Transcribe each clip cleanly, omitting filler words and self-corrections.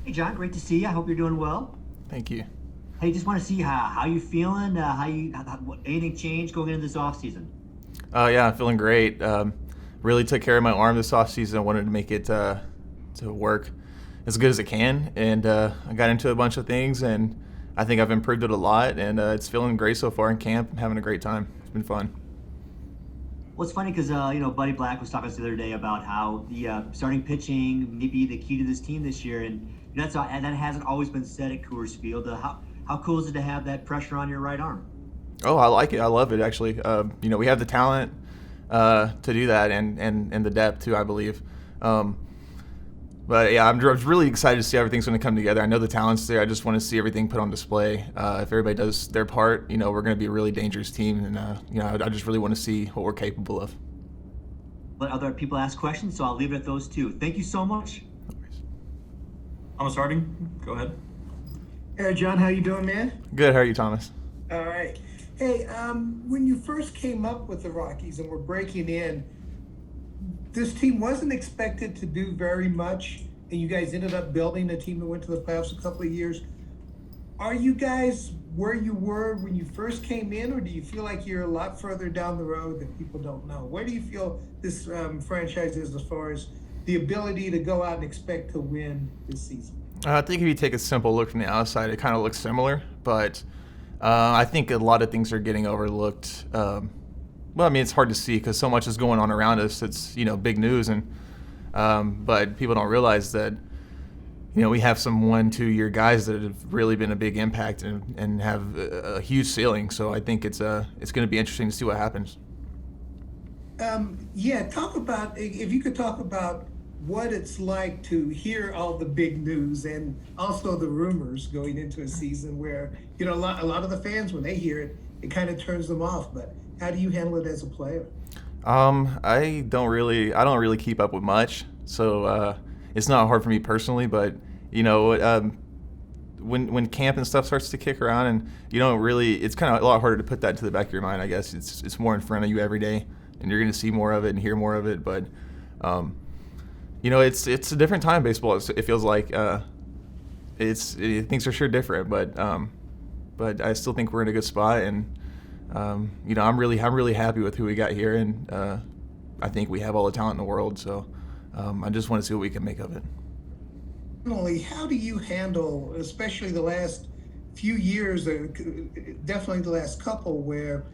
Hey John, great to see you. I hope you're doing well. Thank you. Hey, just want to see how you feeling. Anything changed going into this off season? Yeah, I'm feeling great. Really took care of my arm this off season. I wanted to make it to work as good as it can, and I got into a bunch of things, and I think I've improved it a lot, and it's feeling great so far in camp. I'm having a great time. It's been fun. Well, it's funny because Buddy Black was talking to us the other day about how the starting pitching may be the key to this team this year, and that hasn't always been said at Coors Field. How cool is it to have that pressure on your right arm? Oh, I like it. I love it actually. We have the talent to do that, and the depth too, I believe. Um, But yeah, I'm really excited to see how everything's going to come together. I know the talent's there. I just want to see everything put on display. If everybody does their part, we're going to be a really dangerous team, and I just really want to see what we're capable of. Let other people ask questions, so I'll leave it at those two. Thank you so much. No worries. Thomas Harding, go ahead. Hey, John, how you doing, man? Good. How are you, Thomas? All right. Hey, when you first came up with the Rockies and were breaking in, this team wasn't expected to do very much, and you guys ended up building a team that went to the playoffs a couple of years. Are you guys where you were when you first came in, or do you feel like you're a lot further down the road that people don't know? Where do you feel this franchise is as far as the ability to go out and expect to win this season? I think if you take a simple look from the outside, it kind of looks similar, but I think a lot of things are getting overlooked. Well, I mean, it's hard to see because so much is going on around us. It's big news, and but people don't realize that we have some 1-2 year guys that have really been a big impact and have a huge ceiling. So I think it's going to be interesting to see what happens. Yeah, talk about if you could talk about what it's like to hear all the big news and also the rumors going into a season where a lot of the fans, when they hear it, it kind of turns them off. But how do you handle it as a player? I don't really keep up with much, so it's not hard for me personally. But when camp and stuff starts to kick around, and you don't really, it's kind of a lot harder to put that to the back of your mind. I guess it's more in front of you every day, and you're going to see more of it and hear more of it. But it's a different time in baseball. It feels like things are sure different, but I still think we're in a good spot, and I'm really happy with who we got here, and I think we have all the talent in the world. So I just want to see what we can make of it. Emily, how do you handle, especially the last few years, definitely the last couple, where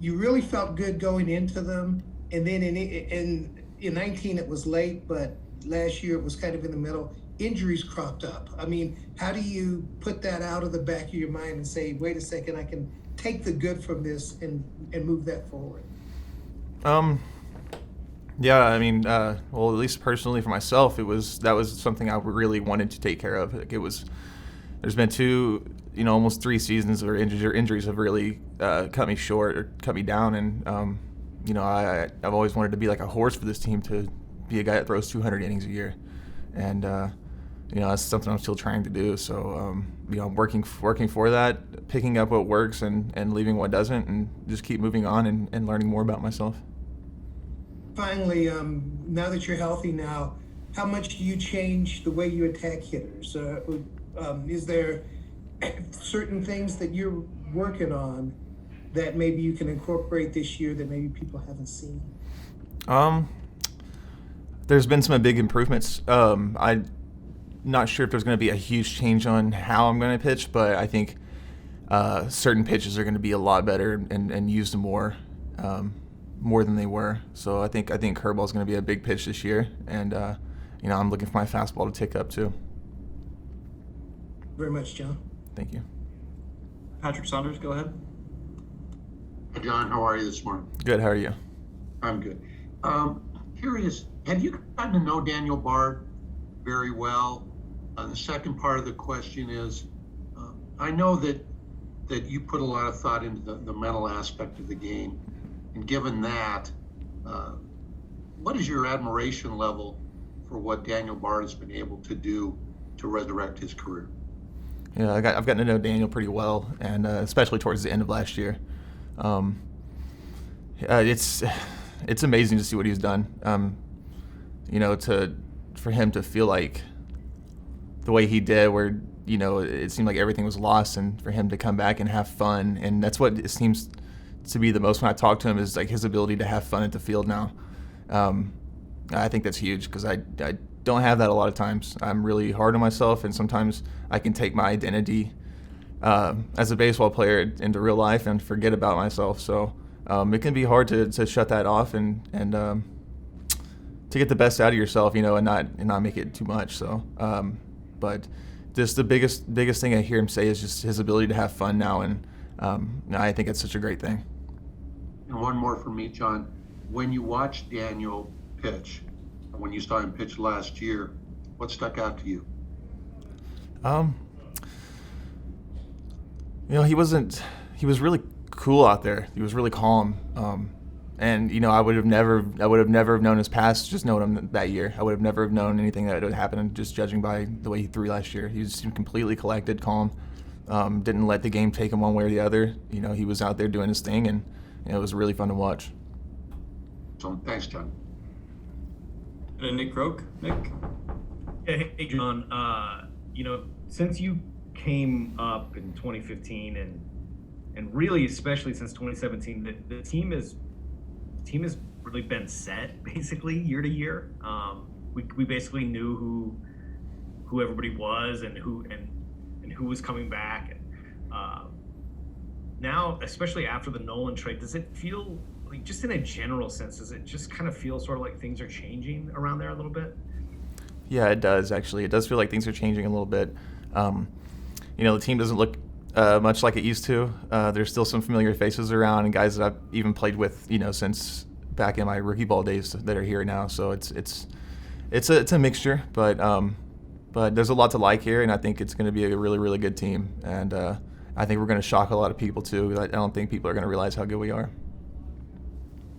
you really felt good going into them, and then in 19 it was late, but last year it was kind of in the middle. Injuries cropped up. I mean, how do you put that out of the back of your mind and say, wait a second, I can take the good from this and move that forward? Yeah, I mean, well, at least personally for myself, that was something I really wanted to take care of. Like there's been two, almost 3 seasons where injuries have really cut me short or cut me down, and I've always wanted to be like a horse for this team, to be a guy that throws 200 innings a year, and that's something I'm still trying to do. So I'm working for that, picking up what works and leaving what doesn't, and just keep moving on and learning more about myself. Finally, now that you're healthy now, how much do you change the way you attack hitters? Is there certain things that you're working on that maybe you can incorporate this year that maybe people haven't seen? There's been some big improvements. I'm not sure if there's going to be a huge change on how I'm going to pitch, but I think certain pitches are going to be a lot better and used more than they were. So I think curveball is going to be a big pitch this year, and I'm looking for my fastball to tick up too. Very much, John. Thank you. Patrick Saunders, go ahead. Hi, John, how are you this morning? Good. How are you? I'm good. Curious, have you gotten to know Daniel Bard very well? The second part of the question is, I know that you put a lot of thought into the mental aspect of the game, and given that, what is your admiration level for what Daniel Bard has been able to do to resurrect his career? Yeah, I've gotten to know Daniel pretty well, and especially towards the end of last year. It's amazing to see what he's done. For him to feel like the way he did, where it seemed like everything was lost, and for him to come back and have fun, and that's what it seems to be the most when I talk to him, is like his ability to have fun at the field now. I think that's huge, because I don't have that a lot of times. I'm really hard on myself, and sometimes I can take my identity as a baseball player into real life and forget about myself. So it can be hard to shut that off and to get the best out of yourself, and not make it too much. So, but just the biggest thing I hear him say is just his ability to have fun now, and I think it's such a great thing. And one more for me, John. When you watched Daniel pitch, when you saw him pitch last year, what stuck out to you? He was really cool out there. He was really calm. And I would have never known his past, just knowing him that year. I would have never have known anything that would happen, just judging by the way he threw last year. He seemed completely collected, calm. Didn't let the game take him one way or the other. He was out there doing his thing, and it was really fun to watch. So thanks, John. And Nick Croak. Nick. Hey, John. Since you came up in 2015 and really especially since 2017, the team has really been set basically year to year. We basically knew who everybody was and who was coming back. And now, especially after the Nolan trade, does it feel like, just in a general sense, does it just kind of feel sort of like things are changing around there a little bit? Yeah, it does actually. It does feel like things are changing a little bit. The team doesn't look much like it used to. There's still some familiar faces around, and guys that I've even played with, since back in my rookie ball days that are here now. So it's a mixture, but there's a lot to like here, and I think it's going to be a really, really good team. And I think we're going to shock a lot of people too. I don't think people are going to realize how good we are.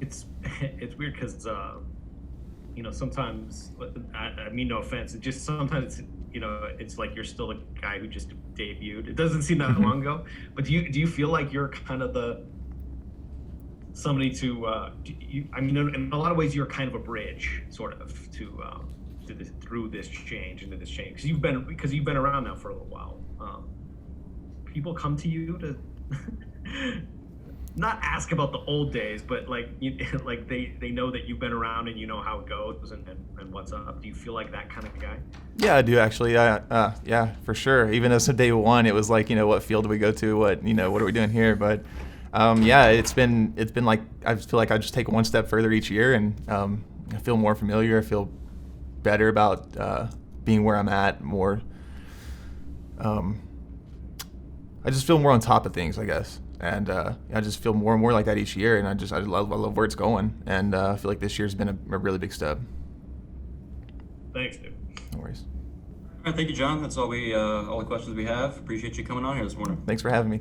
It's weird because sometimes, I mean, no offense, it just sometimes it's like you're still the guy who just debuted. It doesn't seem that long ago, but do you feel like you're kind of somebody to in a lot of ways you're kind of a bridge sort of through this change, into this change, because you've been around now for a little while. People come to you to not ask about the old days, but they know that you've been around and you know how it goes and what's up. Do you feel like that kind of guy? Yeah, I do actually. Yeah, for sure. Even as of day one, it was like, what field do we go to? What are we doing here? But it's been like, I feel like I just take one step further each year, and I feel more familiar. I feel better about being where I'm at. More. I just feel more on top of things, I guess. And I just feel more and more like that each year, and I love where it's going, and I feel like this year's been a really big step. Thanks, dude. No worries. All right, thank you, John. That's all the questions we have. Appreciate you coming on here this morning. Thanks for having me.